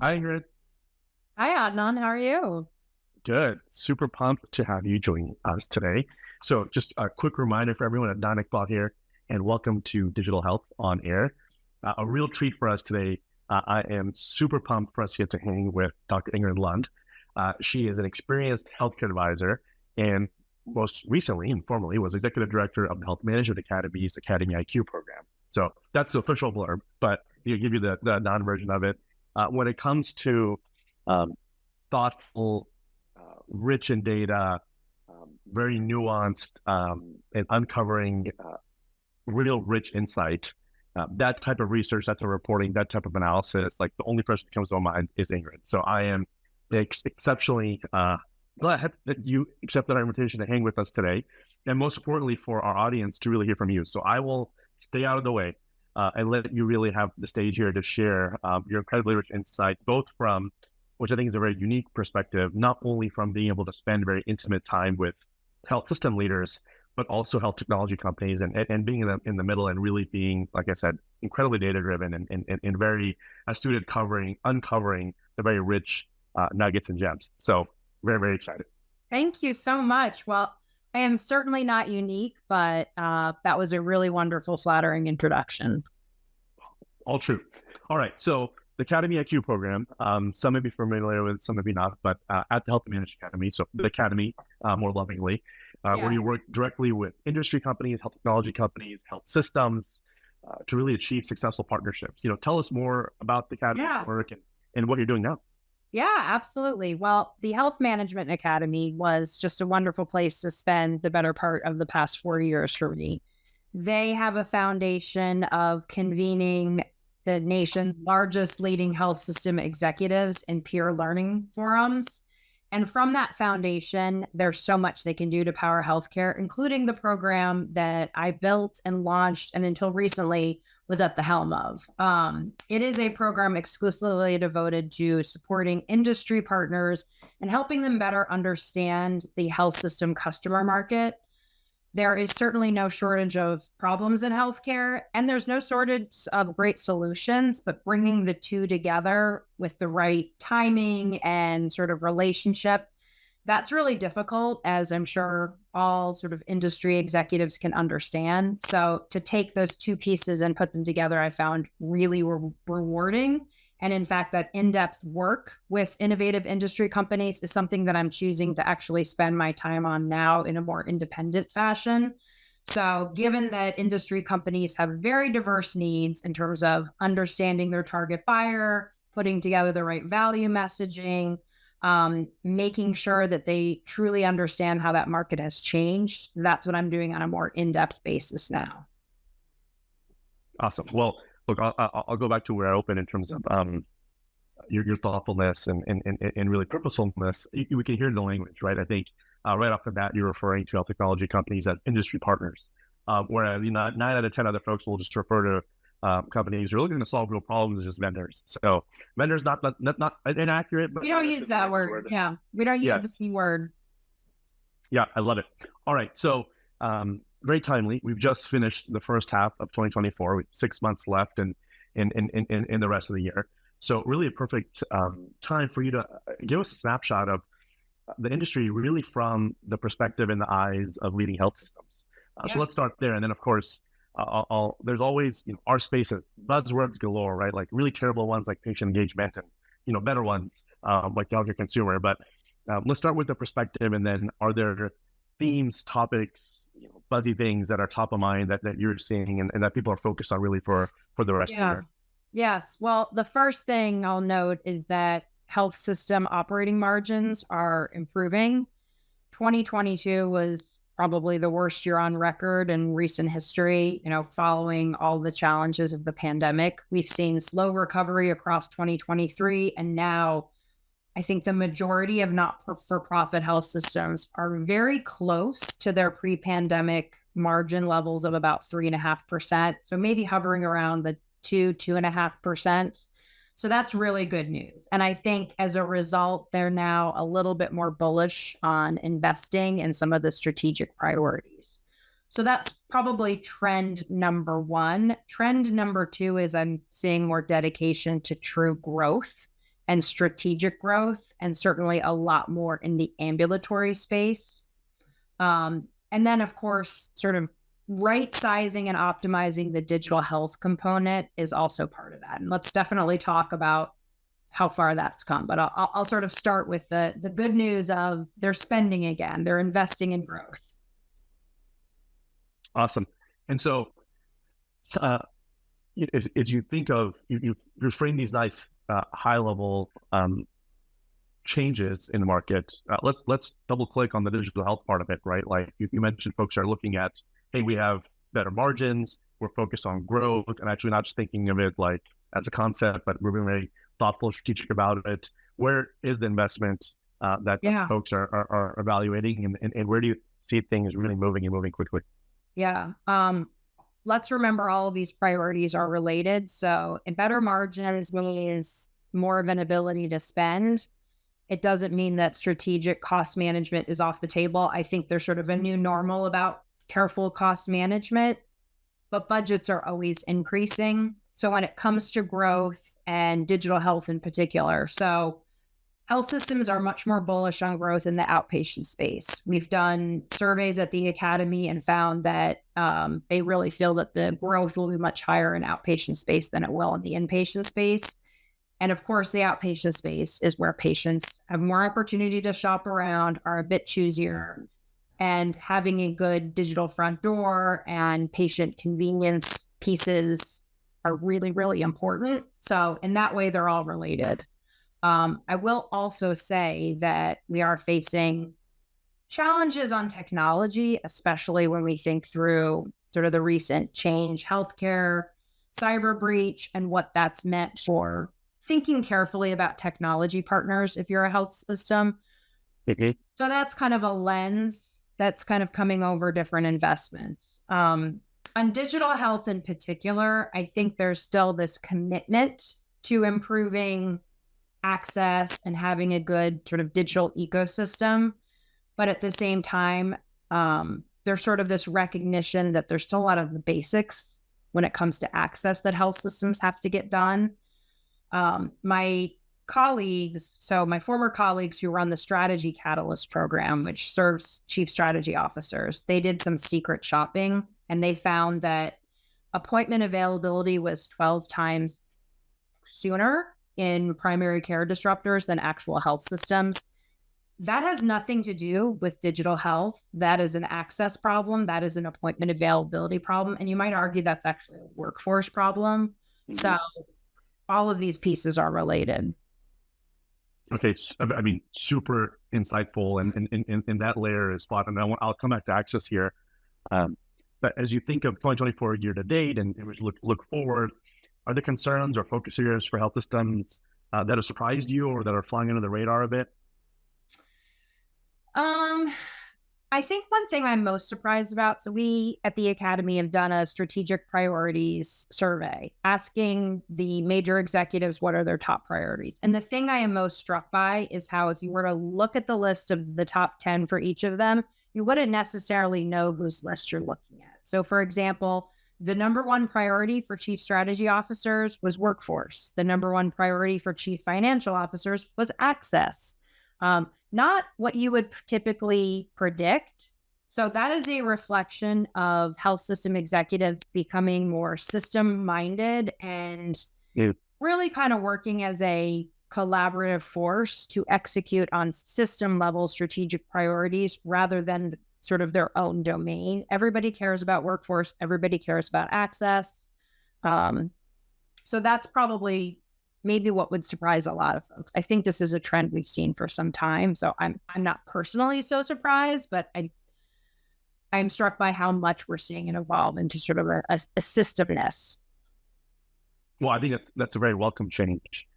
Hi, Ingrid. Hi, Adnan. How are you? Good. Super pumped to have you join us today. So, just a quick reminder for everyone at Don Iqbal here, and welcome to Digital Health on Air. A real treat for us today. I am super pumped for us to get to hang with Dr. Ingrid Lund. She is an experienced healthcare advisor and most recently and formerly was executive director of the Health Management Academy's Academy IQ program. So, that's the official blurb, but you give you the non version of it. When it comes to um, thoughtful, rich in data, very nuanced, and uncovering real rich insight. That type of research, that type of reporting, that type of analysis, like the only person that comes to my mind is Ingrid. So I am exceptionally glad that you accepted our invitation to hang with us today. And most importantly, for our audience to really hear from you. So I will stay out of the way and let you really have the stage here to share your incredibly rich insights, both from which I think is a very unique perspective, not only from being able to spend very intimate time with health system leaders, but also health technology companies and being in the middle and really being, like I said, incredibly data driven and very astute at uncovering the very rich nuggets and gems. So very, very excited. Thank you so much. Well, I am certainly not unique, but that was a really wonderful, flattering introduction. All true. All right. So the Academy IQ program, some may be familiar with, some may be not, but at the Health Management Academy, so the Academy more lovingly, where Yeah. you work directly with industry companies, health technology companies, health systems to really achieve successful partnerships. Tell us more about the Academy's Yeah. work and what you're doing now. Yeah, absolutely. Well, the Health Management Academy was just a wonderful place to spend the better part of the past 4 years for me. They have a foundation of convening the nation's largest leading health system executives in peer learning forums. And from that foundation, there's so much they can do to power healthcare, including the program that I built and launched and until recently was at the helm of. It is a program exclusively devoted to supporting industry partners and helping them better understand the health system customer market. There is certainly no shortage of problems in healthcare, and there's no shortage of great solutions, but bringing the two together with the right timing and sort of relationship, that's really difficult, as I'm sure all sort of industry executives can understand. So to take those two pieces and put them together, I found really rewarding. And in fact, that in depth work with innovative industry companies is something that I'm choosing to actually spend my time on now in a more independent fashion. So, given that industry companies have very diverse needs in terms of understanding their target buyer, putting together the right value messaging, making sure that they truly understand how that market has changed, that's what I'm doing on a more in depth basis now. Awesome. Well, look, I'll go back to where I opened in terms of your thoughtfulness and really purposefulness. We can hear the language, right? I think right off the bat, you're referring to health technology companies as industry partners, whereas 9 out of 10 other folks will just refer to companies who are looking to solve real problems as just vendors. So vendors not inaccurate, but We don't use that nice word. Yeah. We don't use the Yes, C word. yeah, I love it. All right, so very timely. We've just finished the first half of 2024. We have 6 months left, and in the rest of the year. So really a perfect time for you to give us a snapshot of the industry, really from the perspective and the eyes of leading health systems. So Yeah. let's start there, and then of course, there's always our spaces, buzzwords galore, right? Like really terrible ones like patient engagement, and better ones like healthcare consumer. But let's start with the perspective, and then are there themes, topics, buzzy things that are top of mind that you're seeing and that people are focused on really for the rest of the Yeah. year? Yes. Well, the first thing I'll note is that health system operating margins are improving. 2022 was probably the worst year on record in recent history, following all the challenges of the pandemic. We've seen slow recovery across 2023, and now I think the majority of not for profit health systems are very close to their pre pandemic margin levels of about 3.5%. So maybe hovering around the 2.5%. So that's really good news. And I think as a result, they're now a little bit more bullish on investing in some of the strategic priorities. So that's probably trend number one. Trend number two is I'm seeing more dedication to true growth and strategic growth, and certainly a lot more in the ambulatory space. And then, of course, sort of right sizing and optimizing the digital health component is also part of that. And let's definitely talk about how far that's come. But I'll sort of start with the good news of they're spending again, they're investing in growth. Awesome. And so, as you think of, you've framed these nice high level changes in the market. Let's double click on the digital health part of it, right? Like you mentioned, folks are looking at, hey, we have better margins, we're focused on growth, and actually not just thinking of it like as a concept, but we're being very thoughtful, strategic about it. Where is the investment that folks are evaluating, and where do you see things really moving and moving quickly? Yeah. Let's remember all of these priorities are related. So a better margins means more of an ability to spend. It doesn't mean that strategic cost management is off the table. I think there's sort of a new normal about careful cost management, but budgets are always increasing. So when it comes to growth and digital health in particular, so health systems are much more bullish on growth in the outpatient space. We've done surveys at the Academy and found that they really feel that the growth will be much higher in outpatient space than it will in the inpatient space. And of course, the outpatient space is where patients have more opportunity to shop around, are a bit choosier, and having a good digital front door and patient convenience pieces are really, really important. So in that way, they're all related. I will also say that we are facing challenges on technology, especially when we think through sort of the recent Change Healthcare cyber breach and what that's meant for thinking carefully about technology partners if you're a health system. Mm-hmm. So that's kind of a lens that's kind of coming over different investments. On digital health in particular, I think there's still this commitment to improving access and having a good sort of digital ecosystem. But at the same time, there's sort of this recognition that there's still a lot of the basics when it comes to access that health systems have to get done. My former colleagues who run the Strategy Catalyst program, which serves chief strategy officers, they did some secret shopping and they found that appointment availability was 12 times sooner in primary care disruptors than actual health systems. That has nothing to do with digital health. That is an access problem. That is an appointment availability problem. And you might argue that's actually a workforce problem. Mm-hmm. So all of these pieces are related. Okay. I mean, super insightful. And that layer is spot on. I'll come back to access here. But as you think of 2024 year to date and look forward, are there concerns or focus areas for health systems that have surprised you or that are flying under the radar a bit? I think one thing I'm most surprised about, so we at the Academy have done a strategic priorities survey asking the major executives what are their top priorities. And the thing I am most struck by is how if you were to look at the list of the top 10 for each of them, you wouldn't necessarily know whose list you're looking at. So for example, the number one priority for chief strategy officers was workforce. The number one priority for chief financial officers was access. Not what you would typically predict. So that is a reflection of health system executives becoming more system-minded and really kind of working as a collaborative force to execute on system-level strategic priorities rather than sort of their own domain. Everybody cares about workforce. Everybody cares about access. So that's probably maybe what would surprise a lot of folks. I think this is a trend we've seen for some time. So I'm not personally so surprised, but I'm struck by how much we're seeing it evolve into sort of a systemness. Well, I think that's a very welcome change.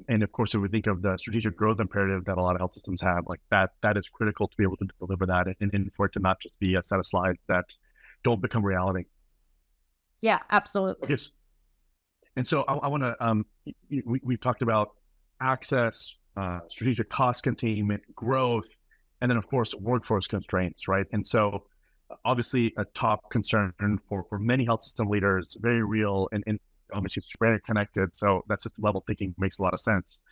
And of course, if we think of the strategic growth imperative that a lot of health systems have, like that is critical to be able to deliver that and for it to not just be a set of slides that don't become reality. Yeah, absolutely. Yes. And so I want to, we've talked about access, strategic cost containment, growth, and then of course, workforce constraints, right? And so obviously a top concern for many health system leaders, very real and obviously it's very connected. So that system level thinking makes a lot of sense.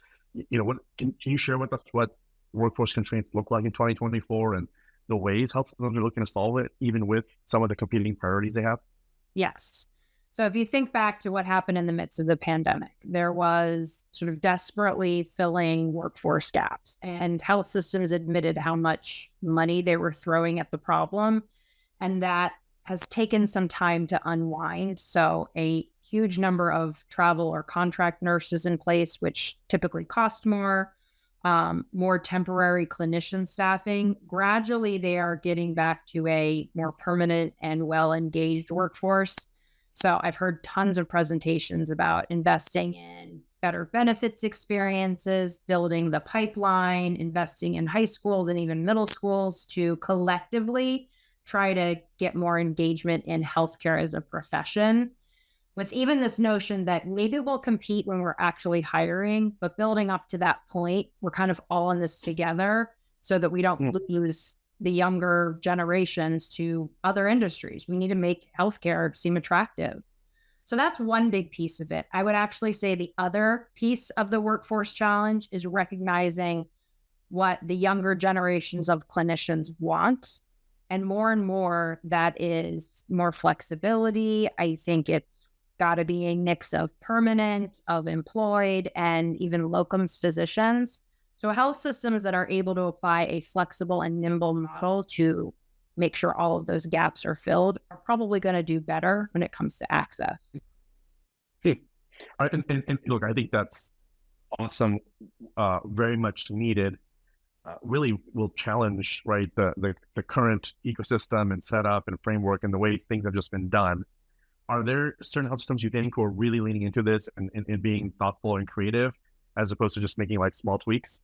What can you share with us what workforce constraints look like in 2024 and the ways health systems are looking to solve it, even with some of the competing priorities they have? Yes. So if you think back to what happened in the midst of the pandemic, there was sort of desperately filling workforce gaps, and health systems admitted how much money they were throwing at the problem. And that has taken some time to unwind. So a huge number of travel or contract nurses in place, which typically cost more temporary clinician staffing. Gradually, they are getting back to a more permanent and well-engaged workforce. So I've heard tons of presentations about investing in better benefits experiences, building the pipeline, investing in high schools and even middle schools to collectively try to get more engagement in healthcare as a profession, with even this notion that maybe we'll compete when we're actually hiring, but building up to that point, we're kind of all in this together so that we don't lose the younger generations to other industries. We need to make healthcare seem attractive. So that's one big piece of it. I would actually say the other piece of the workforce challenge is recognizing what the younger generations of clinicians want. And more, that is more flexibility. I think it's got to be a mix of permanent, of employed, and even locums physicians. So health systems that are able to apply a flexible and nimble model to make sure all of those gaps are filled are probably going to do better when it comes to access. And look, I think that's awesome, very much needed. Really will challenge, right, the current ecosystem and setup and framework and the way things have just been done. Are there certain health systems you think who are really leaning into this and being thoughtful and creative as opposed to just making like small tweaks?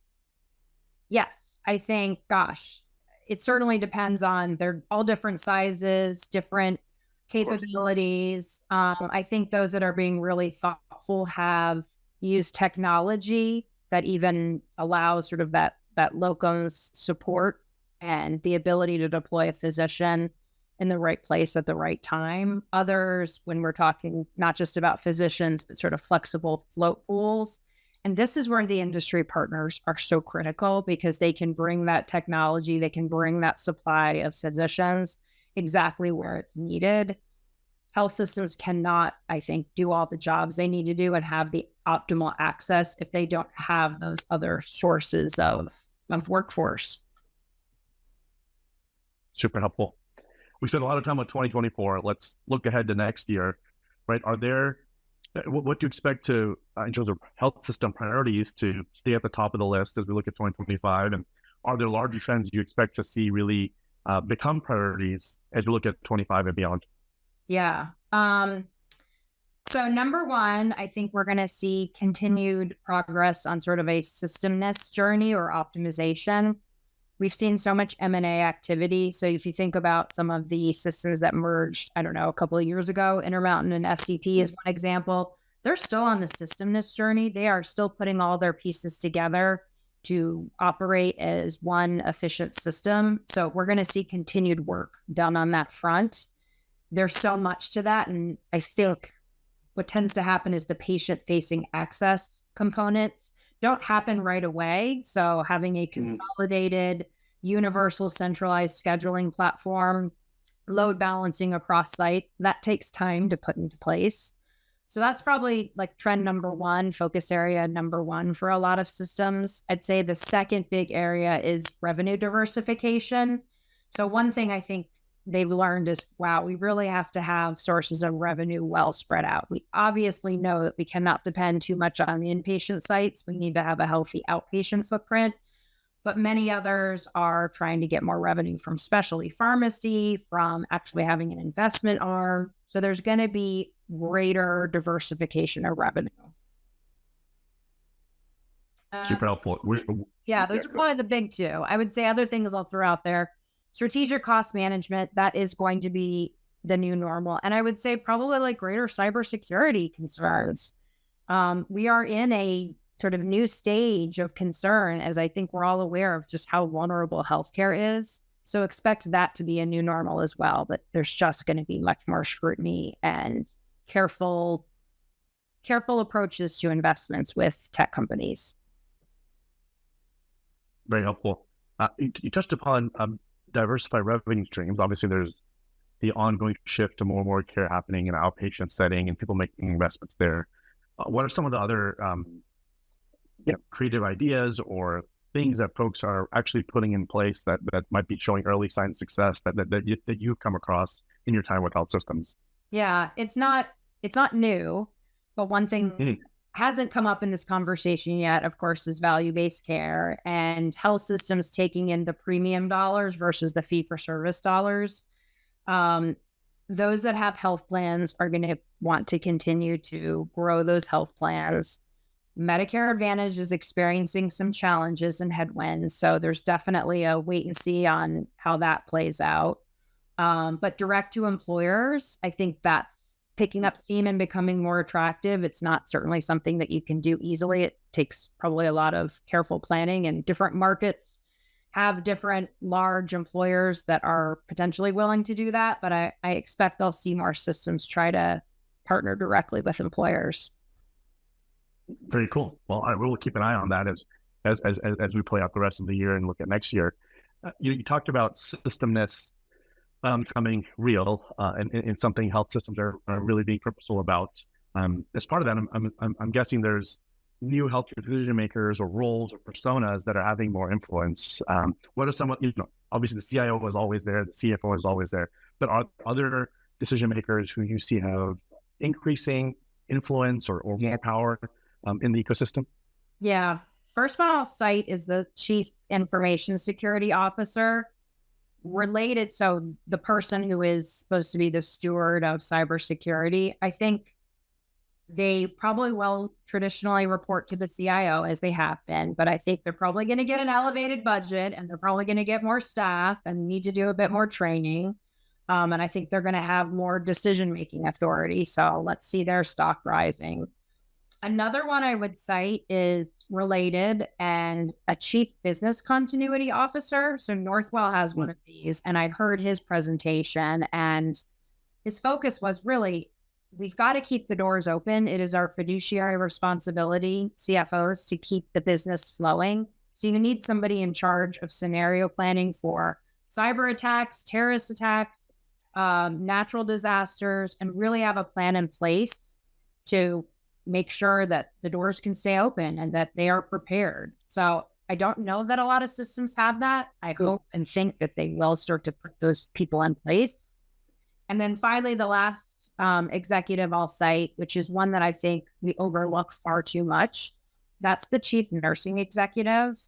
Yes, I think, gosh, it certainly depends on, they're all different sizes, different capabilities. I think those that are being really thoughtful have used technology that even allows sort of that locums support and the ability to deploy a physician in the right place at the right time. Others, when we're talking not just about physicians, but sort of flexible float pools. And this is where the industry partners are so critical because they can bring that technology, they can bring that supply of physicians exactly where it's needed. Health systems cannot, I think, do all the jobs they need to do and have the optimal access if they don't have those other sources of workforce. Super helpful. We spent a lot of time on 2024. Let's look ahead to next year, right? What do you expect to, in terms of health system priorities, to stay at the top of the list as we look at 2025? And are there larger trends you expect to see really become priorities as we look at 25 and beyond? Yeah. So number one, I think we're going to see continued progress on sort of a systemness journey or optimization. We've seen so much M&A activity. So if you think about some of the systems that merged, I don't know, a couple of years ago, Intermountain and SCP is one example. They're still on the systemness journey. They are still putting all their pieces together to operate as one efficient system. So we're going to see continued work done on that front. There's so much to that. And I think what tends to happen is the patient-facing access components don't happen right away. So having a consolidated, universal, centralized scheduling platform, load balancing across sites, that takes time to put into place. So that's probably like trend number one, focus area number one for a lot of systems. I'd say the second big area is revenue diversification. So one thing I think they've learned is, wow, we really have to have sources of revenue well spread out. We obviously know that we cannot depend too much on inpatient sites. We need to have a healthy outpatient footprint, but many others are trying to get more revenue from specialty pharmacy, from actually having an investment arm. So there's going to be greater diversification of revenue. Super helpful. Yeah, those are probably the big two. I would say other things I'll throw out there. Strategic cost management, that is going to be the new normal. And I would say probably like greater cybersecurity concerns. We are in a sort of new stage of concern, as I think we're all aware of just how vulnerable healthcare is. So expect that to be a new normal as well. But there's just going to be much more scrutiny and careful approaches to investments with tech companies. Very helpful. You touched upon diversified revenue streams. Obviously, there's the ongoing shift to more and more care happening in an outpatient setting and people making investments there. What are some of the other creative ideas or things that folks are actually putting in place that might be showing early signs of success that you've come across in your time with health systems? Yeah, it's not new, but one thing hasn't come up in this conversation yet, of course, is value-based care and health systems taking in the premium dollars versus the fee-for-service dollars. Those that have health plans are going to want to continue to grow those health plans. Medicare Advantage is experiencing some challenges and headwinds, so there's definitely a wait and see on how that plays out. But direct to employers, I think that's picking up steam and becoming more attractive. It's not certainly something that you can do easily. It takes probably a lot of careful planning, and different markets have different large employers that are potentially willing to do that. But I expect I'll see more systems try to partner directly with employers. Very cool. Well, I will keep an eye on that as we play out the rest of the year and look at next year. You talked about systemness becoming real and something health systems are really being purposeful about. As part of that, I'm guessing there's new healthcare decision makers or roles or personas that are having more influence. What are some of, obviously the CIO was always there, the CFO is always there, but are other decision makers who you see have increasing influence or more power in the ecosystem? Yeah. First one I'll cite is the Chief Information Security Officer. Related, so the person who is supposed to be the steward of cybersecurity, I think they probably will traditionally report to the CIO as they have been, but I think they're probably going to get an elevated budget and they're probably going to get more staff and need to do a bit more training. And I think they're going to have more decision-making authority. So let's see their stock rising. Another one I would cite is related and a chief business continuity officer. So Northwell has one of these, and I heard his presentation, and his focus was really, we've got to keep the doors open. It is our fiduciary responsibility, CFOs, to keep the business flowing. So you need somebody in charge of scenario planning for cyber attacks, terrorist attacks, natural disasters, and really have a plan in place to make sure that the doors can stay open and that they are prepared. So I don't know that a lot of systems have that. I hope and think that they will start to put those people in place. And then finally, the last executive I'll cite, which is one that I think we overlook far too much. That's the chief nursing executive.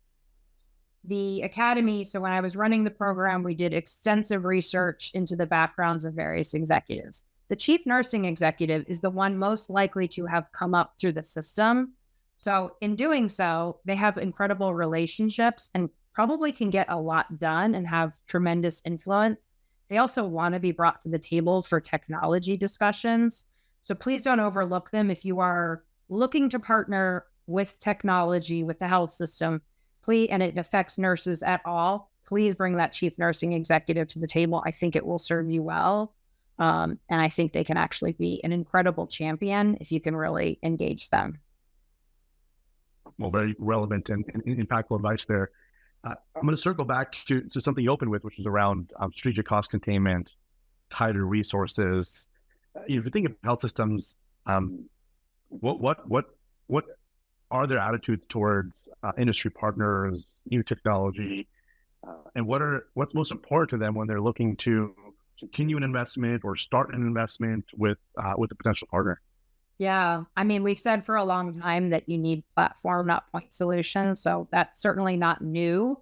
The academy, so when I was running the program, we did extensive research into the backgrounds of various executives. The chief nursing executive is the one most likely to have come up through the system. So in doing so, they have incredible relationships and probably can get a lot done and have tremendous influence. They also want to be brought to the table for technology discussions. So please don't overlook them. If you are looking to partner with technology, with the health system, please, and it affects nurses at all, please bring that chief nursing executive to the table. I think it will serve you well. And I think they can actually be an incredible champion if you can really engage them. Well, very relevant and impactful advice there. I'm going to circle back to something you opened with, which is around strategic cost containment, tighter resources. If you think of health systems, what are their attitudes towards industry partners, new technology, and what's most important to them when they're looking to continue an investment or start an investment with a potential partner? Yeah. I mean, we've said for a long time that you need platform, not point solutions. So that's certainly not new.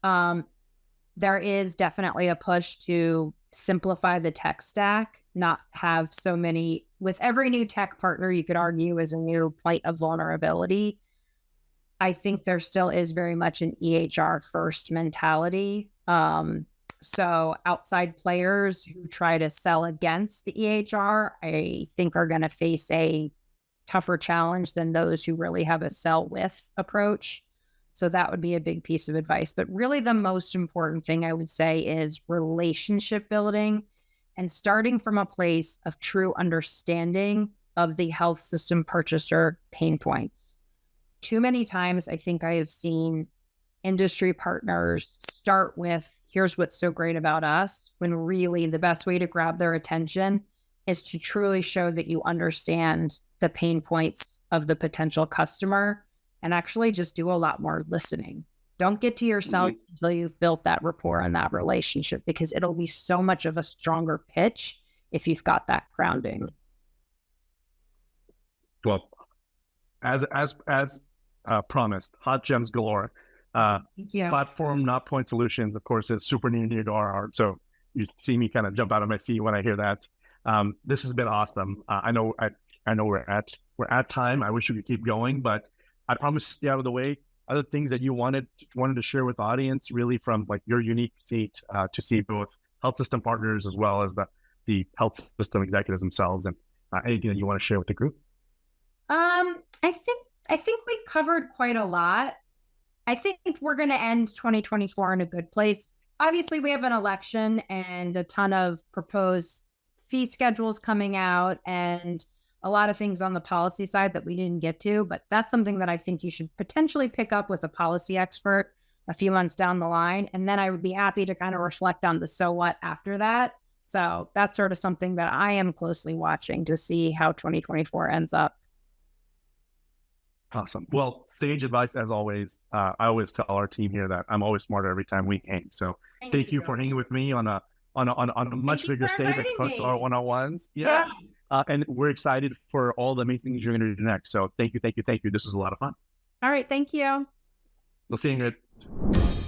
There is definitely a push to simplify the tech stack, not have so many. With every new tech partner, you could argue is a new point of vulnerability. I think there still is very much an EHR first mentality. So outside players who try to sell against the EHR, I think are going to face a tougher challenge than those who really have a sell with approach. So that would be a big piece of advice. But really the most important thing I would say is relationship building and starting from a place of true understanding of the health system purchaser pain points. Too many times I think I have seen industry partners start with, here's what's so great about us, when really the best way to grab their attention is to truly show that you understand the pain points of the potential customer and actually just do a lot more listening. Don't get to yourself until you've built that rapport and that relationship, because it'll be so much of a stronger pitch if you've got that grounding. Well, as promised, hot gems galore. Platform, not point solutions, of course, is super near to our heart. So you see me kind of jump out of my seat when I hear that. This has been awesome. I know we're at time. I wish we could keep going, but I promise to stay out of the way. Other things that you wanted to share with the audience, really from like your unique seat to see both health system partners as well as the health system executives themselves, and anything that you want to share with the group. I think we covered quite a lot. I think we're going to end 2024 in a good place. Obviously, we have an election and a ton of proposed fee schedules coming out and a lot of things on the policy side that we didn't get to, but that's something that I think you should potentially pick up with a policy expert a few months down the line. And then I would be happy to kind of reflect on the so what after that. So that's sort of something that I am closely watching to see how 2024 ends up. Awesome. Well, sage advice as always. I always tell our team here that I'm always smarter every time we hang. So thank you for hanging with me on a much bigger stage across our one-on-ones. Yeah. And we're excited for all the amazing things you're going to do next. So thank you. This is a lot of fun. All right. Thank you. We'll see you.